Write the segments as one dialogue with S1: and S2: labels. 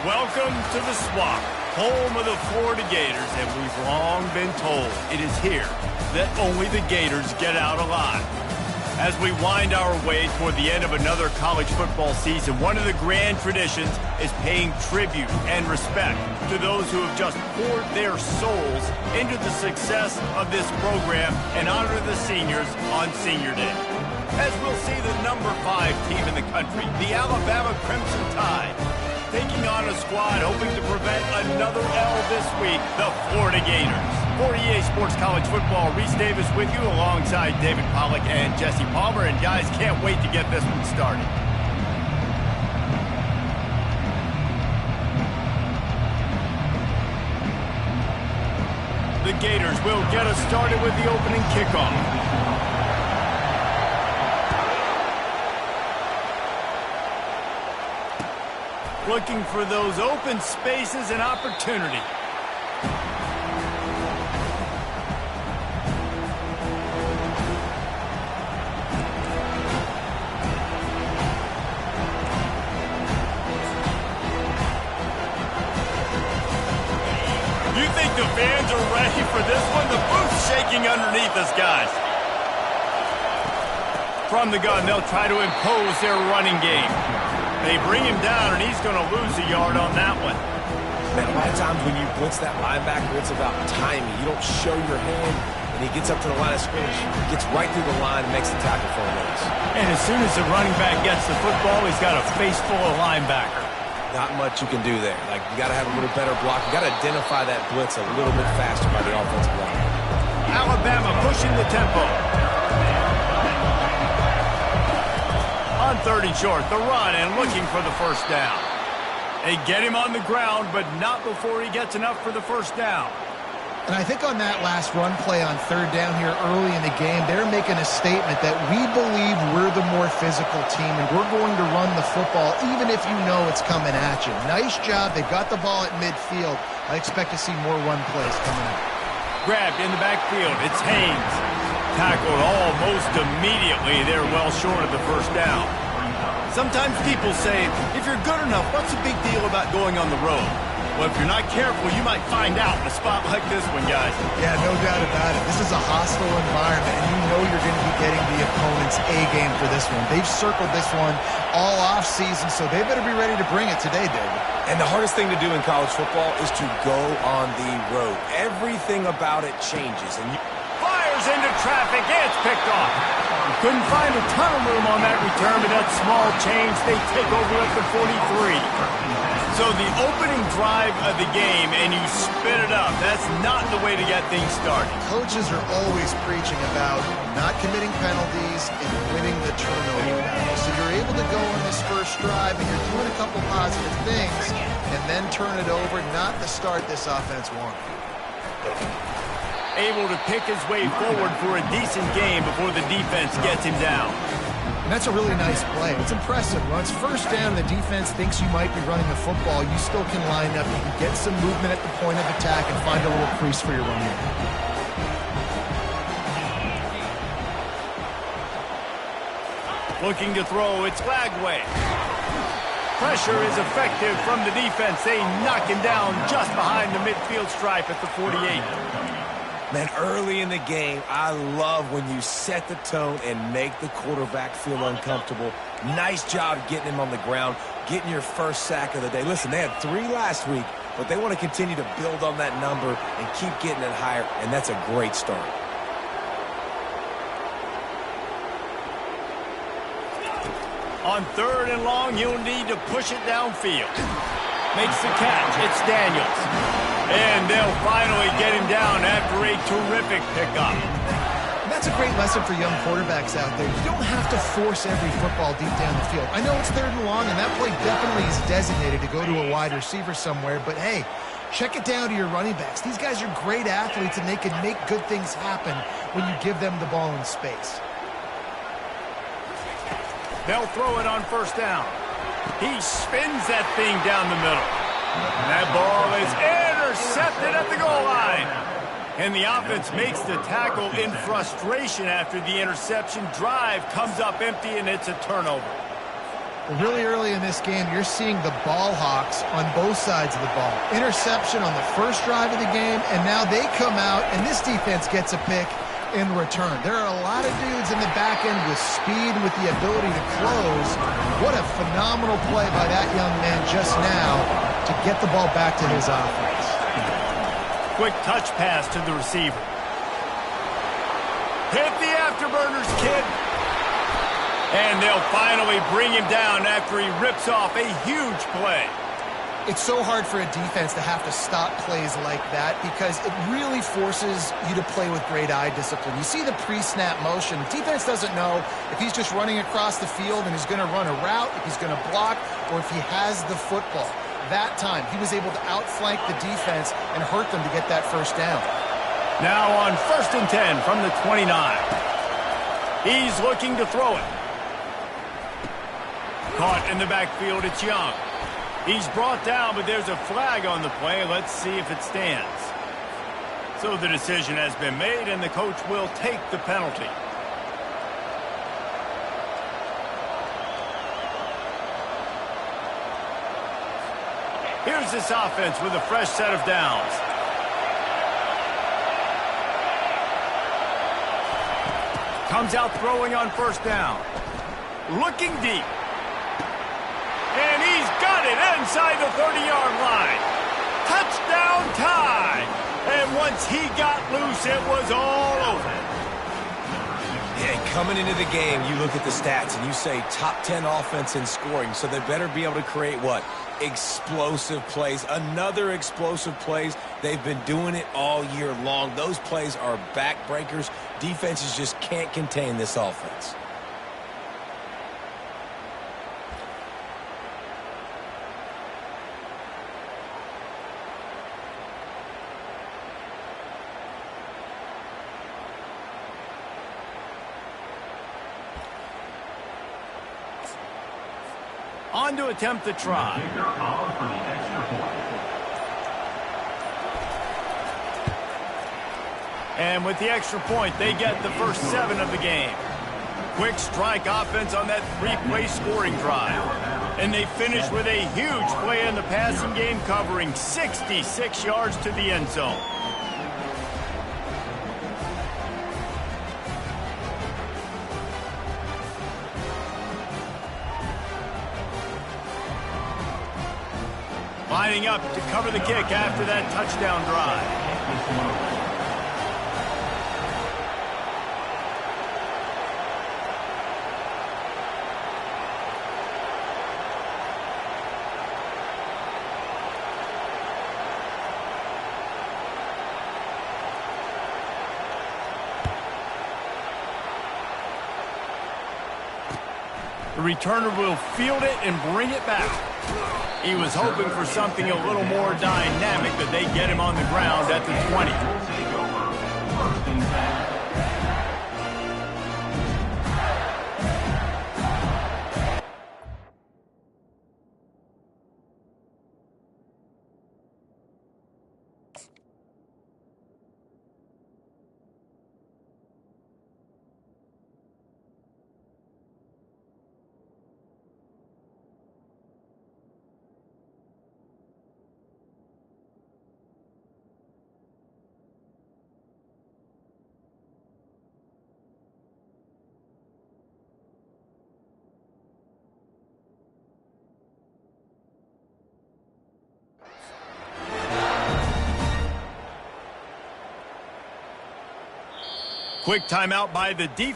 S1: Welcome to the Swamp, home of the Florida Gators, and we've long been told it is here that only the Gators get out alive. As we wind our way toward the end of another college football season, one of the grand traditions is paying tribute and respect to those who have just poured their souls into the success of this program and honor the seniors on Senior Day. As we'll see the number 5 team in the country, the Alabama Crimson Tide, taking on a squad hoping to prevent another L this week, the Florida Gators. For EA Sports College Football, Reese Davis with you alongside David Pollack and Jesse Palmer. And guys, can't wait to get this one started. The Gators will get us started with the opening kickoff. Looking for those open spaces and opportunity. You think the fans are ready for this one? The booth's shaking underneath us, guys. From the gun, they'll try to impose their running game. They bring him down, and he's going to lose a yard on that one.
S2: Man, a lot of times when you blitz that linebacker, it's about timing. You don't show your hand, and he gets up to the line of scrimmage, gets right through the line, and makes the tackle for him.
S1: And as soon as the running back gets the football, he's got a face full of linebacker.
S2: Not much you can do there. Like, you got to have a little better block. You got to identify that blitz a little bit faster by the offensive line.
S1: Alabama pushing the tempo. On 3rd and short, the run and looking for the first down. They get him on the ground, but not before he gets enough for the first down.
S3: And I think on that last run play on 3rd down here early in the game, they're making a statement that we believe we're the more physical team and we're going to run the football even if you know it's coming at you. Nice job. They've got the ball at midfield. I expect to see more run plays coming up.
S1: Grabbed in the backfield. It's Haynes. Tackled almost immediately. They're well short of the first down. Sometimes people say, if you're good enough, what's the big deal about going on the road? Well, if you're not careful, you might find out in a spot like this one, guys.
S3: Yeah, no doubt about it. This is a hostile environment, and you know you're going to be getting the opponent's A game for this one. They've circled this one all offseason, so they better be ready to bring it today, David.
S2: And the hardest thing to do in college football is to go on the road. Everything about it changes, and you
S1: fires into traffic. It's picked off. Couldn't find a ton of room on that return, but that small change, they take over at the 43. So the opening drive of the game, and you spit it up. That's not the way to get things started.
S3: Coaches are always preaching about not committing penalties and winning the turnover battle. So you're able to go on this first drive, and you're doing a couple positive things, and then turn it over, not the start this offense wanted.
S1: Able to pick his way forward for a decent game before the defense gets him down.
S3: And that's a really nice play. It's impressive. When it's first down, the defense thinks you might be running the football. You still can line up. You can get some movement at the point of attack and find a little crease for your running.
S1: Looking to throw, it's Lagway. Pressure is effective from the defense. They knock him down just behind the midfield stripe at the 48.
S2: Man, early in the game, I love when you set the tone and make the quarterback feel uncomfortable. Nice job getting him on the ground, getting your first sack of the day. Listen, they had 3 last week, but they want to continue to build on that number and keep getting it higher, and that's a great start.
S1: On 3rd and long, you'll need to push it downfield. Makes the catch. It's Daniels. And they'll finally get him down after a terrific pickup.
S3: And that's a great lesson for young quarterbacks out there. You don't have to force every football deep down the field. I know it's 3rd and long, and that play definitely is designated to go to a wide receiver somewhere, but hey, check it down to your running backs. These guys are great athletes, and they can make good things happen when you give them the ball in space.
S1: They'll throw it on first down. He spins that thing down the middle. And that ball is intercepted at the goal line. And the offense makes the tackle in frustration after the interception. Drive comes up empty, and it's a turnover.
S3: Really early in this game, you're seeing the ball hawks on both sides of the ball. Interception on the first drive of the game, and now they come out, and this defense gets a pick in return. There are a lot of dudes in the back end with speed and with the ability to close. What a phenomenal play by that young man just now to get the ball back to his offense.
S1: Quick touch pass to the receiver. Hit the afterburners, kid. And they'll finally bring him down after he rips off a huge play.
S3: It's so hard for a defense to have to stop plays like that because it really forces you to play with great eye discipline. You see the pre-snap motion. The defense doesn't know if he's just running across the field and he's going to run a route, if he's going to block, or if he has the football. That time, he was able to outflank the defense and hurt them to get that first down.
S1: Now on 1st and 10 from the 29. He's looking to throw it. Caught in the backfield, it's Young. He's brought down, but there's a flag on the play. Let's see if it stands. So the decision has been made, and the coach will take the penalty. Here's this offense with a fresh set of downs. Comes out throwing on 1st down. Looking deep. And he's got it inside the 30-yard line. Touchdown tie. And once he got loose, it was all over.
S2: Yeah, coming into the game, you look at the stats and you say top 10 offense in scoring, so they better be able to create what? Explosive plays. Another explosive plays. They've been doing it all year long. Those plays are backbreakers. Defenses just can't contain this offense.
S1: On to attempt the try. And with the extra point, they get the first 7 of the game. Quick strike offense on that 3-play scoring drive. And they finish with a huge play in the passing game, covering 66 yards to the end zone. Lining up to cover the kick after that touchdown drive. The returner will field it and bring it back. He was hoping for something a little more dynamic, but they get him on the ground at the 20. Quick timeout by the deep.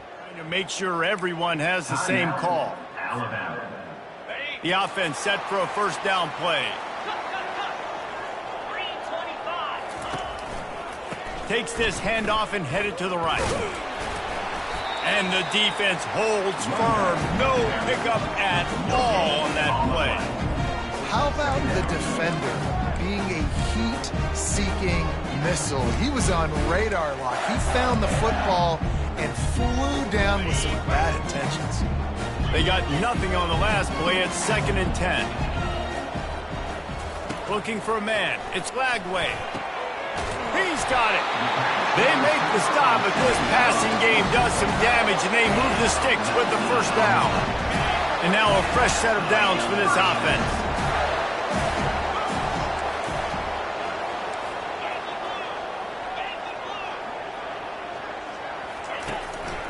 S1: Trying to make sure everyone has the same call. The offense set for a first down play. Takes this handoff and headed to the right. And the defense holds firm. No pickup at all on that play.
S3: How about the defender being a heat-seeking missile. He was on radar lock. He found the football and flew down with some bad intentions.
S1: They got nothing on the last play at 2nd and 10. Looking for a man. It's Lagway. He's got it. They make the stop, but this passing game does some damage, and they move the sticks with the first down. And now a fresh set of downs for this offense.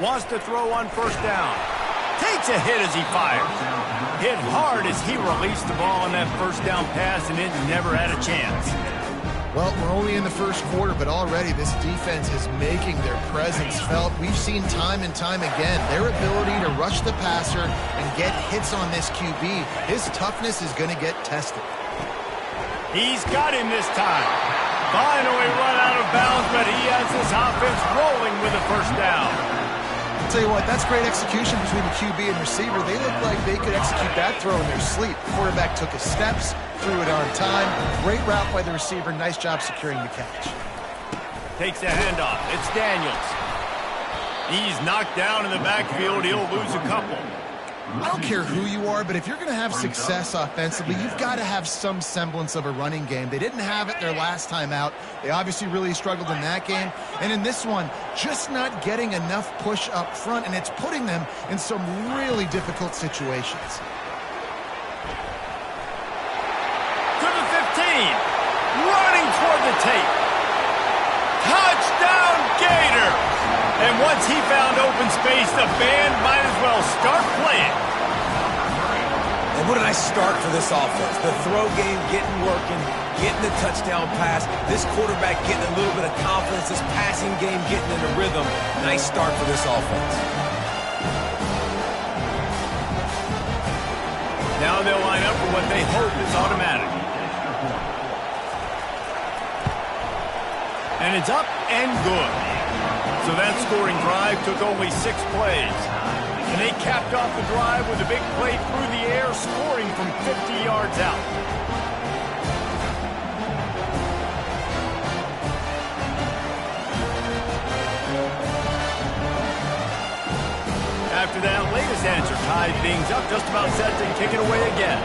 S1: Wants to throw on first down. Takes a hit as he fires. Hit hard as he released the ball on that first down pass, and it never had a chance.
S3: Well, we're only in the first quarter, but already this defense is making their presence felt. We've seen time and time again their ability to rush the passer and get hits on this QB. His toughness is going to get tested.
S1: He's got him this time. Finally run out of bounds, but he has this offense rolling with a first down.
S3: I'll tell you what, that's great execution between the QB and receiver. They look like they could execute that throw in their sleep. The quarterback took his steps, threw it on time. Great route by the receiver. Nice job securing the catch.
S1: Takes the handoff. It's Daniels. He's knocked down in the backfield. He'll lose a couple.
S3: I don't care who you are, but if you're going to have success offensively, you've got to have some semblance of a running game. They didn't have it their last time out. They obviously really struggled in that game. And in this one, just not getting enough push up front, and it's putting them in some really difficult situations.
S1: To the 15. Running toward the tape. Touchdown, Gator! And once he found open space, the band might as well start playing.
S2: And what a nice start for this offense. The throw game getting working, getting the touchdown pass. This quarterback getting a little bit of confidence. This passing game getting in a rhythm. Nice start for this offense.
S1: Now they'll line up for what they hope is automatic. And it's up and good. So that scoring drive took only 6 plays. And they capped off the drive with a big play through the air, scoring from 50 yards out. After that latest answer tied things up, just about set to kick it away again.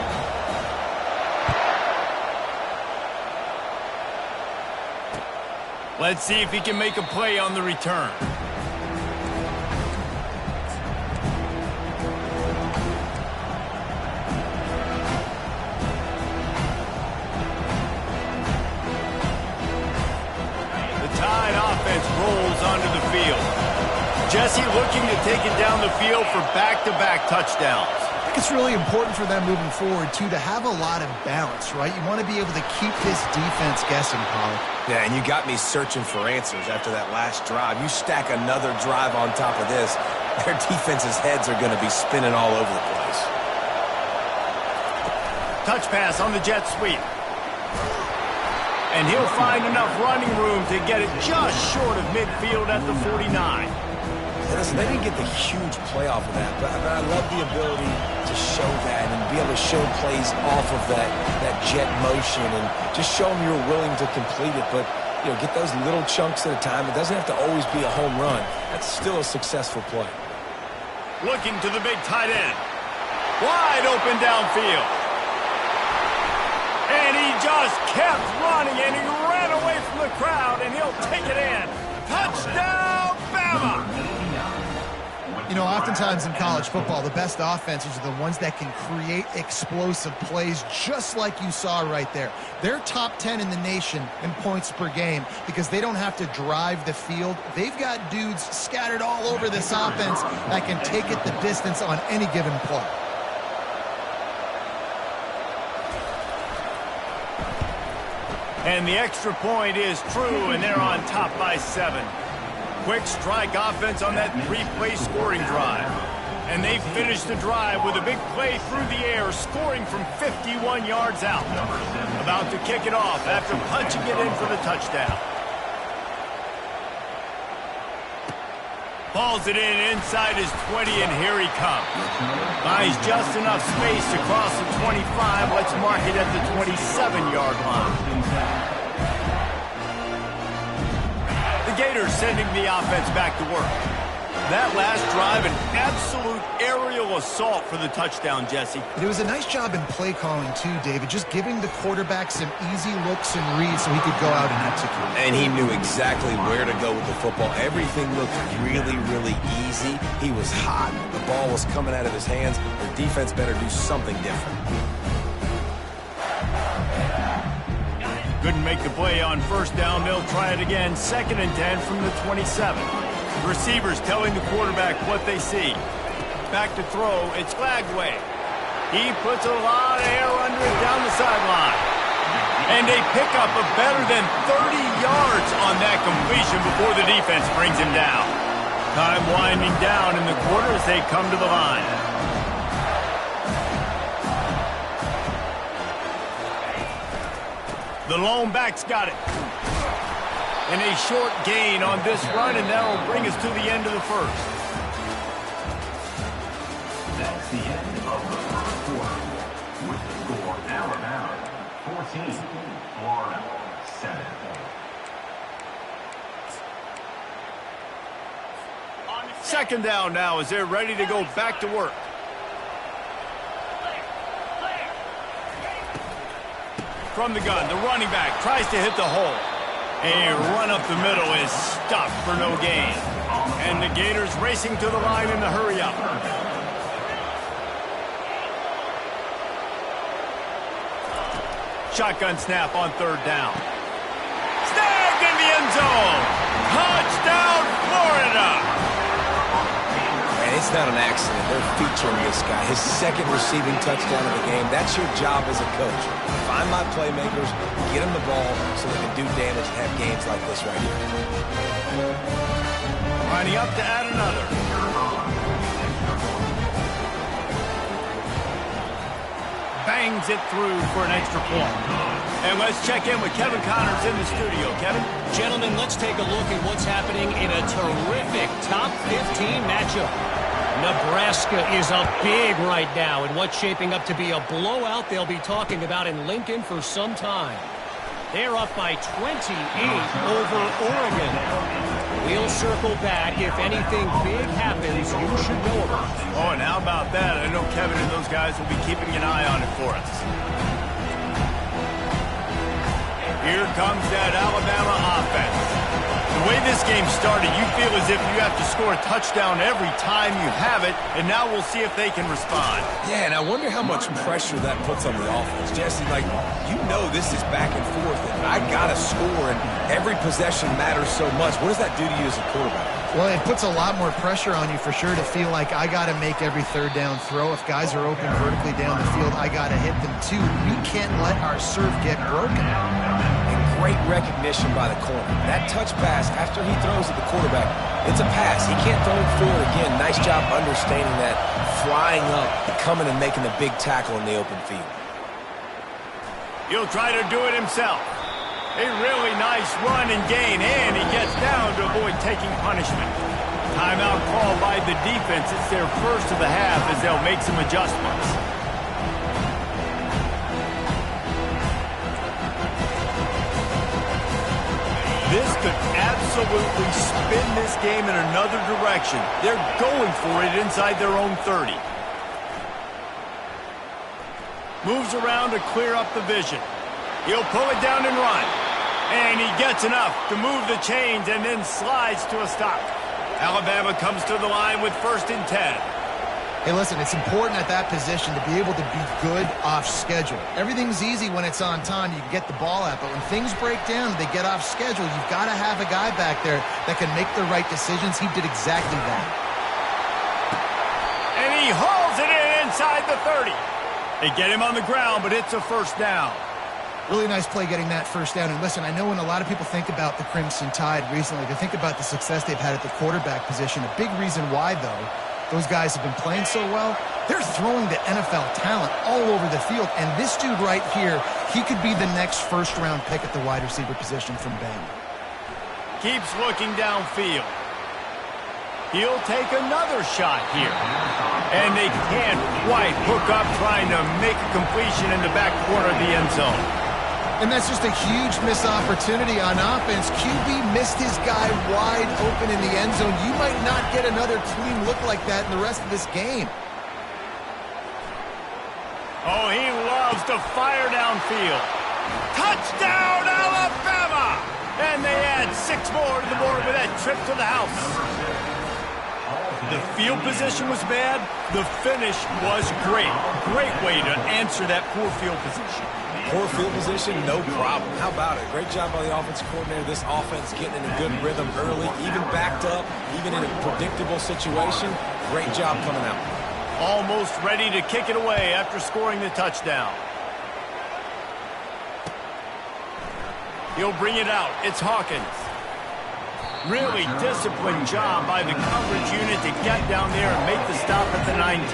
S1: Let's see if he can make a play on the return. The Tide offense rolls onto the field. Jesse looking to take it down the field for back-to-back touchdowns.
S3: I think it's really important for them moving forward, too, to have a lot of balance, right? You want to be able to keep this defense guessing, Pollock.
S2: Yeah, and you got me searching for answers after that last drive. You stack another drive on top of this, their defense's heads are going to be spinning all over the place.
S1: Touch pass on the jet sweep. And he'll find enough running room to get it just short of midfield at the 49.
S2: Listen, they didn't get the huge play off of that, but I love the ability to show that and be able to show plays off of that jet motion and just show them you're willing to complete it. But, you know, get those little chunks at a time. It doesn't have to always be a home run. That's still a successful play.
S1: Looking to the big tight end. Wide open downfield. And he just kept running, and he ran away from the crowd, and he'll take it in. Touchdown, Bama!
S3: You know, oftentimes in college football, the best offenses are the ones that can create explosive plays just like you saw right there. They're top 10 in the nation in points per game because they don't have to drive the field. They've got dudes scattered all over this offense that can take it the distance on any given play.
S1: And the extra point is true, and they're on top by 7. Quick strike offense on that 3-play scoring drive. And they finish the drive with a big play through the air, scoring from 51 yards out. About to kick it off after punching it in for the touchdown. Balls it in inside his 20, and here he comes. Buys just enough space to cross the 25. Let's mark it at the 27-yard line. Gators sending the offense back to work. That last drive, an absolute aerial assault for the touchdown, Jesse.
S3: It was a nice job in play calling, too, David, just giving the quarterback some easy looks and reads so he could go out and execute.
S2: And he knew exactly where to go with the football. Everything looked really, really easy. He was hot. The ball was coming out of his hands. The defense better do something different.
S1: Couldn't make the play on first down. They'll try it again. 2nd and 10 from the 27. The receivers telling the quarterback what they see. Back to throw. It's Glagway. He puts a lot of air under it down the sideline. And they pick up a better than 30 yards on that completion before the defense brings him down. Time winding down in the quarter as they come to the line. The lone back's got it. And a short gain on this run, and that will bring us to the end of the first.
S4: That's the end of the first quarter. With the score, Alabama 14, Florida 7.
S1: Second down now as they're ready to go back to work. From the gun, the running back tries to hit the hole. A run up the middle is stopped for no gain. And the Gators racing to the line in the hurry-up. Shotgun snap on 3rd down. Snagged in the end zone. Touchdown, Florida.
S2: And it's not an accident. They're featuring this guy. His 2nd receiving touchdown of the game. That's your job as a coach. Find my playmakers, get them the ball so they can do damage and have games like this right here.
S1: Lining up to add another. Bangs it through for an extra point. And let's check in with Kevin Connors in the studio. Kevin?
S5: Gentlemen, let's take a look at what's happening in a terrific top 15 matchup. Nebraska is up big right now in what's shaping up to be a blowout they'll be talking about in Lincoln for some time. They're up by 28 over Oregon. We'll circle back. If anything big happens, you should know about it.
S1: Oh, and how about that? I know Kevin and those guys will be keeping an eye on it for us. Here comes that Alabama offense. The way this game started, you feel as if you have to score a touchdown every time you have it, and now we'll see if they can respond.
S2: Yeah, and I wonder how much pressure that puts on the offense. Jesse, like, you know this is back and forth, and I got to score, and every possession matters so much. What does that do to you as a quarterback?
S3: Well, it puts a lot more pressure on you for sure to feel like I got to make every 3rd down throw. If guys are open vertically down the field, I got to hit them too. We can't let our serve get broken.
S2: Great recognition by the corner. That touch pass after he throws at the quarterback, it's a pass. He can't throw it forward again. Nice job understanding that, flying up, coming and making the big tackle in the open field.
S1: He'll try to do it himself. A really nice run and gain, and he gets down to avoid taking punishment. Timeout call by the defense. It's their first of the half as they'll make some adjustments. This could absolutely spin this game in another direction. They're going for it inside their own 30. Moves around to clear up the vision. He'll pull it down and run. And he gets enough to move the chains and then slides to a stop. Alabama comes to the line with 1st and 10.
S3: Hey, listen, it's important at that position to be able to be good off schedule. Everything's easy when it's on time. You can get the ball out. But when things break down and they get off schedule, you've got to have a guy back there that can make the right decisions. He did exactly that.
S1: And he hauls it in inside the 30. They get him on the ground, but it's a 1st down.
S3: Really nice play getting that 1st down. And listen, I know when a lot of people think about the Crimson Tide recently, they think about the success they've had at the quarterback position. A big reason why, though, those guys have been playing so well, they're throwing the NFL talent all over the field. And this dude right here, he could be the next 1st-round pick at the wide receiver position from Bama.
S1: Keeps looking downfield. He'll take another shot here. And they can't quite hook up trying to make a completion in the back corner of the end zone.
S3: And that's just a huge missed opportunity on offense. QB missed his guy wide open in the end zone. You might not get another clean look like that in the rest of this game.
S1: Oh, he loves to fire downfield. Touchdown, Alabama! And they add 6 more to the board with that trip to the house. The field position was bad. The finish was great. Great way to answer that poor field position.
S2: Poor field position, no problem. How about it? Great job by the offensive coordinator. This offense getting in a good rhythm early, even backed up, even in a predictable situation. Great job coming out.
S1: Almost ready to kick it away after scoring the touchdown. He'll bring it out. It's Hawkins. Really disciplined job by the coverage unit to get down there and make the stop at the 19.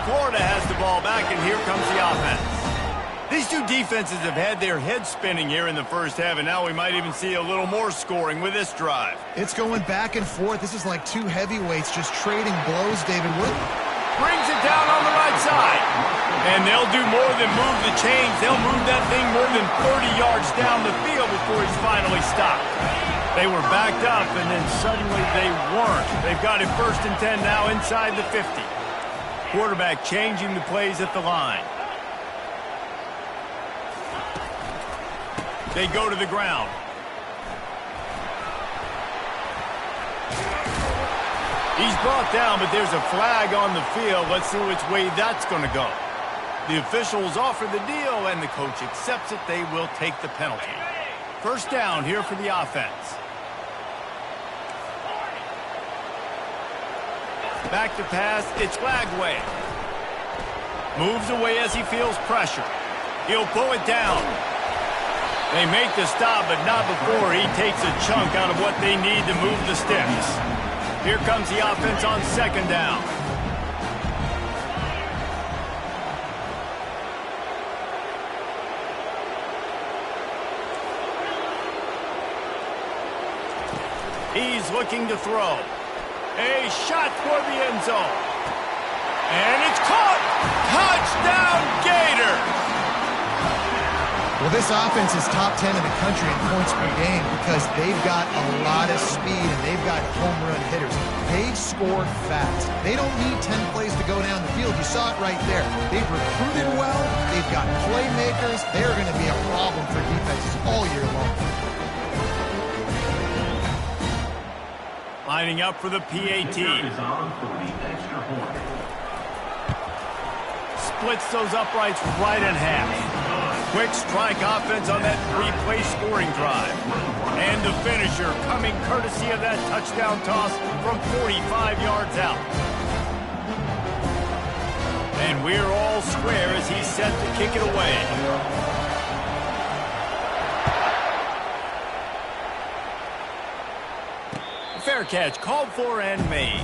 S1: Florida has the ball back, and here comes the offense. These two defenses have had their heads spinning here in the first half, and now we might even see a little more scoring with this drive.
S3: It's going back and forth. This is like two heavyweights just trading blows, David.
S1: Brings it down on the right side. And they'll do more than move the chains. They'll move that thing more than 30 yards down the field before he's finally stopped. They were backed up, and then suddenly they weren't. They've got it 1st and 10 now inside the 50. Quarterback changing the plays at the line. They go to the ground. He's brought down, but there's a flag on the field. Let's see which way that's going to go. The officials offer the deal, and the coach accepts it. They will take the penalty. 1st down here for the offense. Back to pass. It's Lagway. Moves away as he feels pressure. He'll pull it down. They make the stop, but not before he takes a chunk out of what they need to move the sticks. Here comes the offense on 2nd down. He's looking to throw. A shot toward the end zone. And it's caught! Touchdown, Gators!
S3: Well, this offense is top 10 in the country in points per game because they've got a lot of speed and they've got home run hitters. They scored fast. They don't need 10 plays to go down the field. You saw it right there. They've recruited well. They've got playmakers. They're going to be a problem for defenses all year long.
S1: Lining up for the PAT. Splits those uprights right in half. Quick strike offense on that 3-play scoring drive. And the finisher coming courtesy of that touchdown toss from 45 yards out. And we're all square as he's set to kick it away. Fair catch called for and made.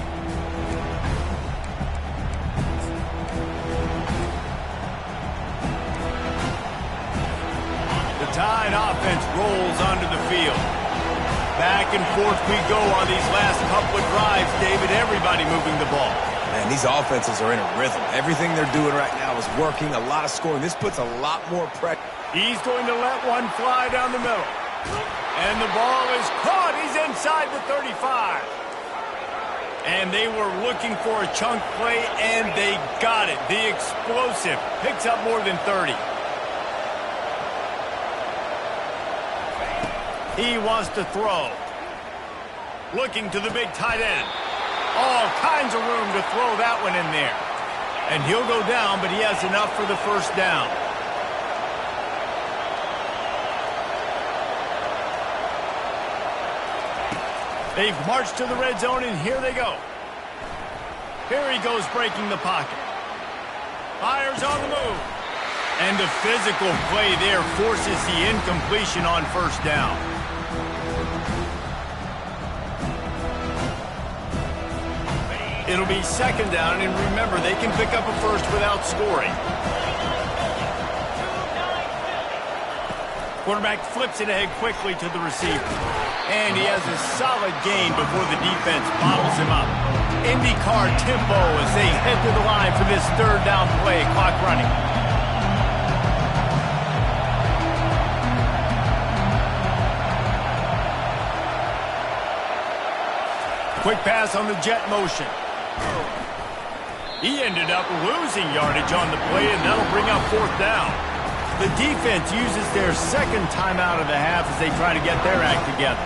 S1: The Tide offense rolls onto the field. Back and forth we go on these last couple of drives, David. Everybody moving the ball.
S2: Man, these offenses are in a rhythm. Everything they're doing right now is working. A lot of scoring. This puts a lot more pressure.
S1: He's going to let one fly down the middle. And the ball is caught. He's inside the 35. And they were looking for a chunk play, and they got it. The explosive picks up more than 30. He wants to throw. Looking to the big tight end. All kinds of room to throw that one in there. And he'll go down, but he has enough for the 1st down. They've marched to the red zone, and here they go. Here he goes, breaking the pocket. Fires on the move. And the physical play there forces the incompletion on 1st down. It'll be 2nd down, and remember, they can pick up a 1st without scoring. Quarterback flips it ahead quickly to the receiver. And he has a solid gain before the defense bottles him up. IndyCar tempo as they head to the line for this third down play. Clock running. Quick pass on the jet motion. He ended up losing yardage on the play, and that'll bring up fourth down. The defense uses their second timeout of the half as they try to get their act together.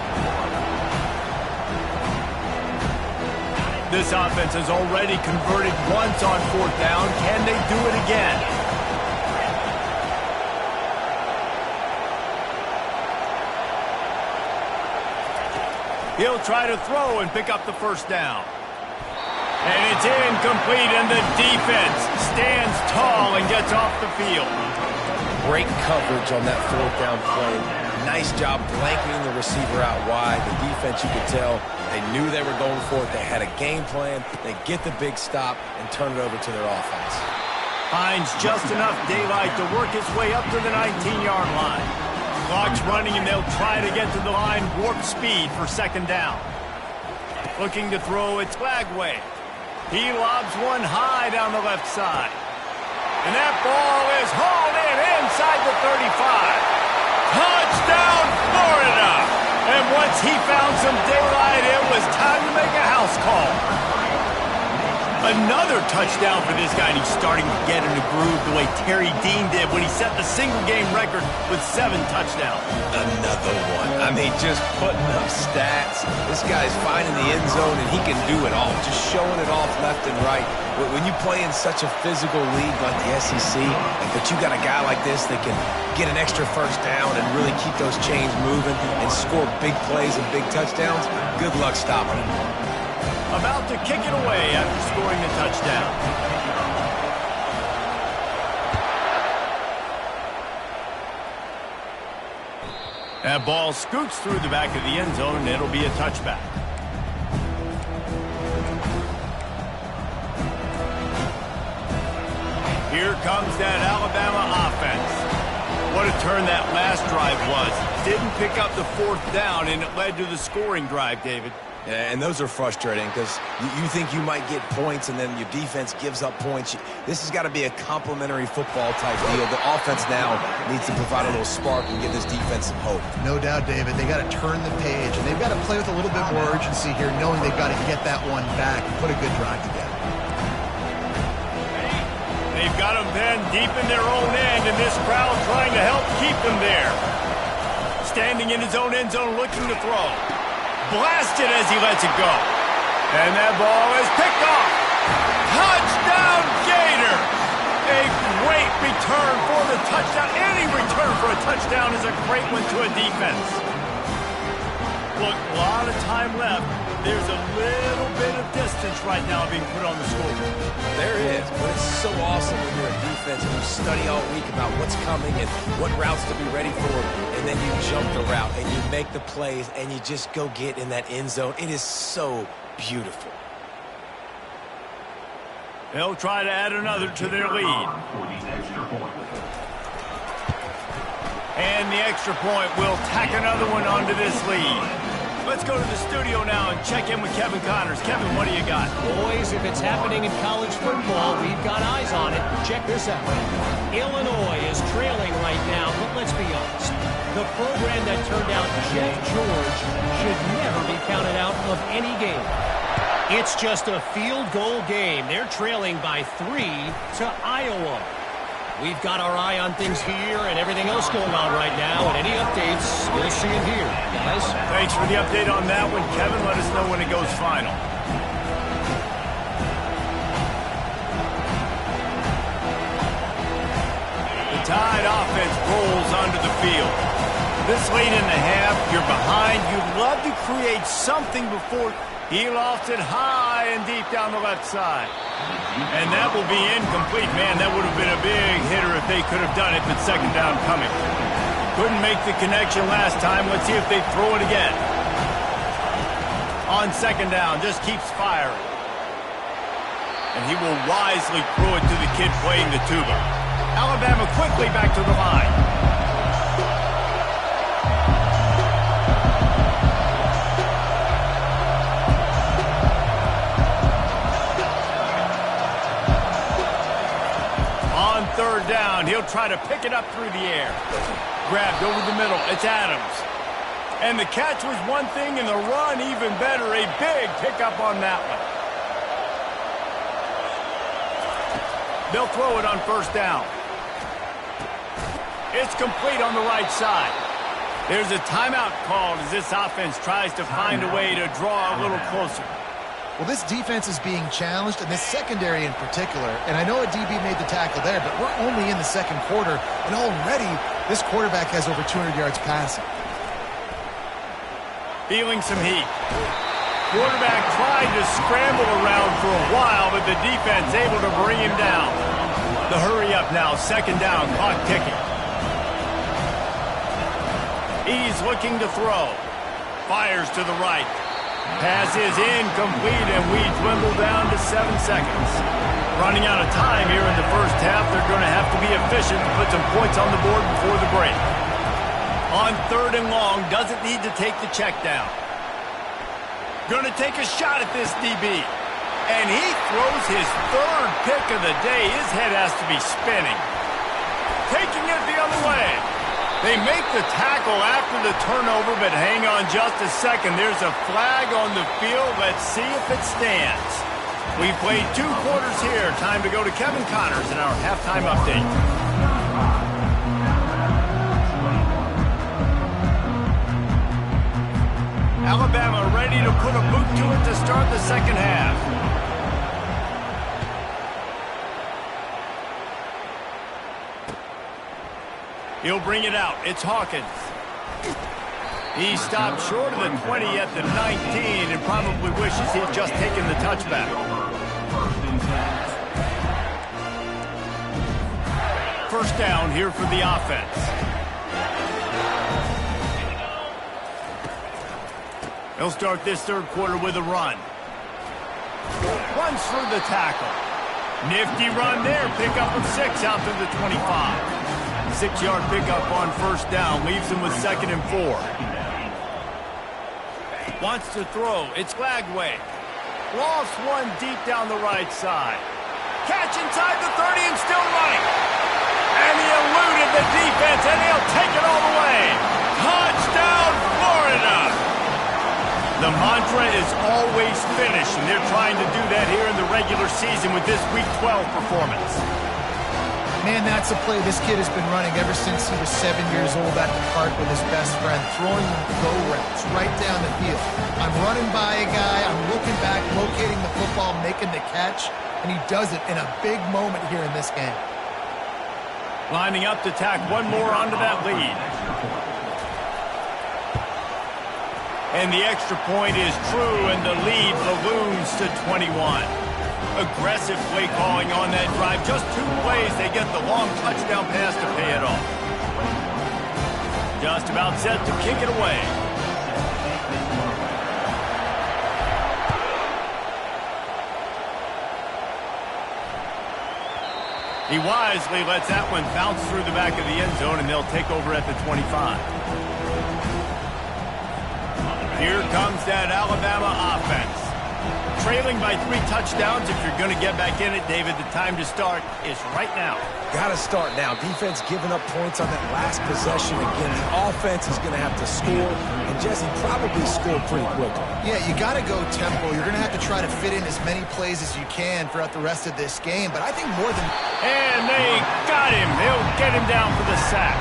S1: This offense has already converted once on fourth down. Can they do it again? He'll try to throw and pick up the first down. And it's incomplete, and the defense stands tall and gets off the field.
S2: Great coverage on that fourth down play. Nice job blanketing the receiver out wide. The defense, you could tell, they knew they were going for it. They had a game plan. They get the big stop and turn it over to their offense.
S1: Finds just enough daylight to work his way up to the 19-yard line. Clock's running, and they'll try to get to the line warp speed for second down. Looking to throw, it's Flagway. He lobs one high down the left side. And that ball is hauled in inside the 35. Touchdown, Florida! And once he found some daylight, it was time to make a house call. Another touchdown for this guy, and he's starting to get in the groove the way Terry Dean did when he set the single-game record with 7 touchdowns.
S2: Another one. I mean, just putting up stats. This guy's finding the end zone, and he can do it all, just showing it off left and right. When you play in such a physical league like the SEC, but you got a guy like this that can get an extra first down and really keep those chains moving and score big plays and big touchdowns, good luck stopping him.
S1: About to kick it away after scoring the touchdown. That ball scoots through the back of the end zone, and it'll be a touchback. Here comes that Alabama offense. What a turn that last drive was. Didn't pick up the fourth down, and it led to the scoring drive, David.
S2: Yeah, and those are frustrating because you think you might get points and then your defense gives up points. This has got to be a complementary football type deal. The offense now needs to provide a little spark and give this defense some hope.
S3: No doubt, David. They got to turn the page, and they've got to play with a little bit more urgency here, knowing they've got to get that one back and put a good drive together.
S1: They've got them then deep in their own end, and this crowd trying to help keep them there. Standing in his own end zone looking to throw. Blasted as he lets it go. And that ball is picked off. Touchdown, Gator! A great return for the touchdown. Any return for a touchdown is a great one to a defense. Look, a lot of time left. There's a little bit of distance right now being put on the scoreboard.
S2: There is, but it's so awesome when you're a defense and you study all week about what's coming and what routes to be ready for, and then you jump the route and you make the plays and you just go get in that end zone. It is so beautiful.
S1: They'll try to add another to their lead. And the extra point will tack another one onto this lead. Let's go to the studio now and check in with Kevin Connors. Kevin, what do you got?
S5: Boys, if it's happening in college football, we've got eyes on it. Check this out. Illinois is trailing right now, but let's be honest. The program that turned out Jeff George should never be counted out of any game. It's just a field goal game. They're trailing by 3 to Iowa. We've got our eye on things here and everything else going on right now, and any updates, we'll see it here, guys.
S1: Thanks for the update on that one, Kevin. Let us know when it goes final. The Tide offense rolls onto the field. This late in the half, you're behind. You'd love to create something before. He lofts it high and deep down the left side. And that will be incomplete. Man, that would have been a big hitter if they could have done it, but second down coming. Couldn't make the connection last time. Let's see if they throw it again. On second down, just keeps firing. And he will wisely throw it to the kid playing the tuba. Alabama quickly back to the line. they'll try to pick it up through the air. Grabbed over the middle. It's Adams. And the catch was one thing, and the run even better. A big pickup on that one. They'll throw it on first down. It's complete on the right side. There's a timeout called as this offense tries to find a way to draw a little closer.
S3: Well, this defense is being challenged, and this secondary in particular. And I know a DB made the tackle there, but we're only in the second quarter, and already this quarterback has over 200 yards passing.
S1: Feeling some heat. Quarterback tried to scramble around for a while, but the defense able to bring him down. The hurry up now, second down, clock ticking. He's looking to throw. Fires to the right. Pass is incomplete, and we dwindle down to 7 seconds. Running out of time here in the first half, they're going to have to be efficient to put some points on the board before the break. On third and long, doesn't need to take the check down. Going to take a shot at this DB. And he throws his third pick of the day. His head has to be spinning. Taking it the other way. They make the tackle after the turnover, but hang on just a second. There's a flag on the field. Let's see if it stands. We played 2 quarters here. Time to go to Kevin Connors in our halftime update. Alabama ready to put a boot to it to start the second half. He'll bring it out. It's Hawkins. He stopped short of the 20 at the 19 and probably wishes he'd just taken the touchback. First down here for the offense. He'll start this third quarter with a run. Runs through the tackle. Nifty run there. Pickup of 6 out to the 25. 6-yard pickup on first down. Leaves him with 2nd and 4. Wants to throw. It's Lagway. Lost one deep down the right side. Catch inside the 30 and still running. And he eluded the defense, and he'll take it all the way. Touchdown, Florida! The mantra is always finish, and they're trying to do that here in the regular season with this Week 12 performance.
S3: Man, that's a play this kid has been running ever since he was 7 years old at the park with his best friend, throwing go routes right down the field. I'm running by a guy, I'm looking back, locating the football, making the catch, and he does it in a big moment here in this game.
S1: Lining up to tack one more onto that lead. And the extra point is true, and the lead balloons to 21. Aggressive play calling on that drive. Just 2 plays, they get the long touchdown pass to pay it off. Just about set to kick it away. He wisely lets that one bounce through the back of the end zone, and they'll take over at the 25. Here comes that Alabama offense. Trailing by 3 touchdowns. If you're going to get back in it, David, the time to start is right now.
S2: Got to start now. Defense giving up points on that last possession. Again, the offense is going to have to score, and Jesse probably scored pretty quickly.
S3: Yeah, you got to go tempo. You're going to have to try to fit in as many plays as you can throughout the rest of this game, but I think more than...
S1: And they got him. They'll get him down for the sack.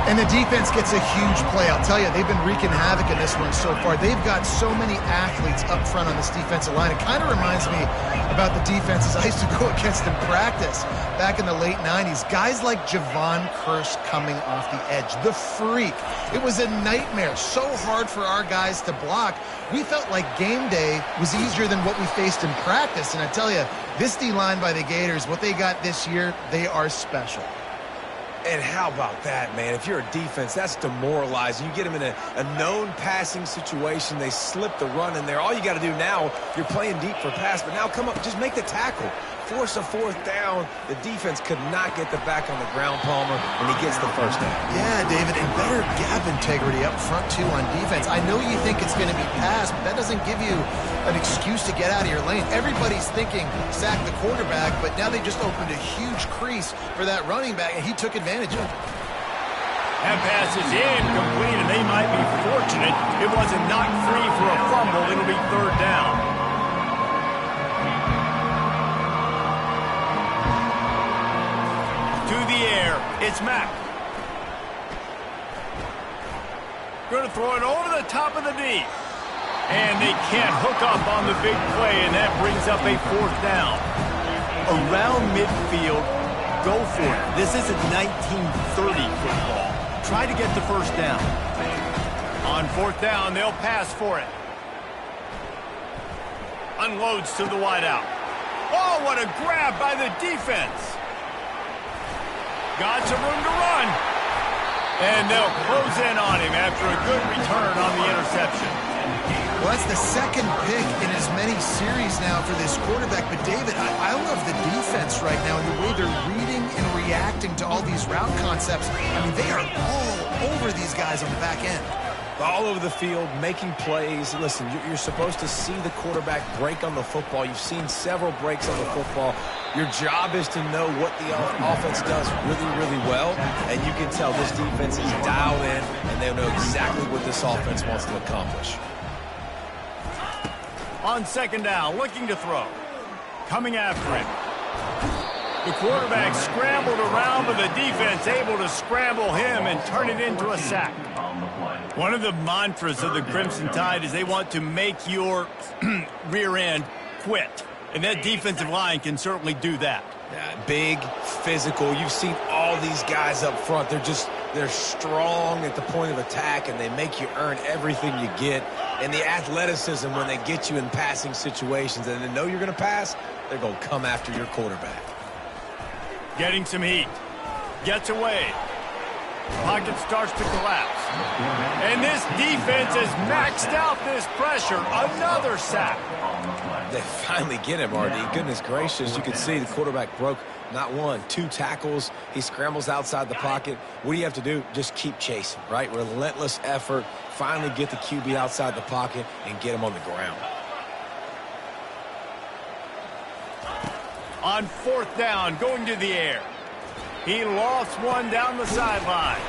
S3: And the defense gets a huge play. I'll tell you, they've been wreaking havoc in this one so far. They've got so many athletes up front on this defensive line. It kind of reminds me about the defenses I used to go against in practice back in the late 90s. Guys like Javon Curse coming off the edge. The freak. It was a nightmare. So hard for our guys to block. We felt like game day was easier than what we faced in practice. And I tell you, this D-line by the Gators, what they got this year, they are special.
S2: And how about that, man? If you're a defense, that's demoralizing. You get them in a known passing situation. They slip the run in there. All you got to do now, you're playing deep for pass, but now come up, just make the tackle. force a fourth down. The defense could not get the back on the ground, Palmer, and he gets the first down.
S3: Yeah, David, and better gap integrity up front, too, on defense. I know you think it's going to be passed, but that doesn't give you an excuse to get out of your lane. Everybody's thinking sack the quarterback, but now they just opened a huge crease for that running back, and he took advantage of it.
S1: That pass is incomplete, and they might be fortunate it wasn't knocked free for a fumble. It'll be third down. To the air, it's Mack. Going to throw it over the top of the knee. And they can't hook up on the big play, and that brings up a fourth down. Around midfield, go for it. This isn't 1930 football. Try to get the first down. On fourth down, they'll pass for it. Unloads to the wideout. Oh, what a grab by the defense. Got some room to run. And they'll close in on him after a good return on the interception.
S3: Well, that's the second pick in as many series now for this quarterback. But, David, I love the defense right now and the way they're reading and reacting to all these route concepts. I mean, they are all over these guys on the back end.
S2: All over the field, making plays. Listen, you're supposed to see the quarterback break on the football. You've seen several breaks on the football. Your job is to know what the offense does really, really well, and you can tell this defense is dialed in, and they know exactly what this offense wants to accomplish.
S1: On second down, looking to throw. Coming after him. The quarterback scrambled around, but the defense able to scramble him and turn it into a sack. One of the mantras of the Crimson Tide is they want to make your rear end quit. And that defensive line can certainly do that.
S2: Yeah, big, physical. You've seen all these guys up front. They're strong at the point of attack, and they make you earn everything you get. And the athleticism when they get you in passing situations and they know you're going to pass, they're going to come after your quarterback.
S1: Getting some heat. Gets away. Pocket starts to collapse. And this defense has maxed out this pressure. Another sack.
S2: They finally get him, RD. Goodness gracious. You can see the quarterback broke not one, two tackles. He scrambles outside the pocket. What do you have to do? Just keep chasing, right? Relentless effort. Finally get the QB outside the pocket and get him on the ground.
S1: On fourth down, going to the air. He lost one down the sideline.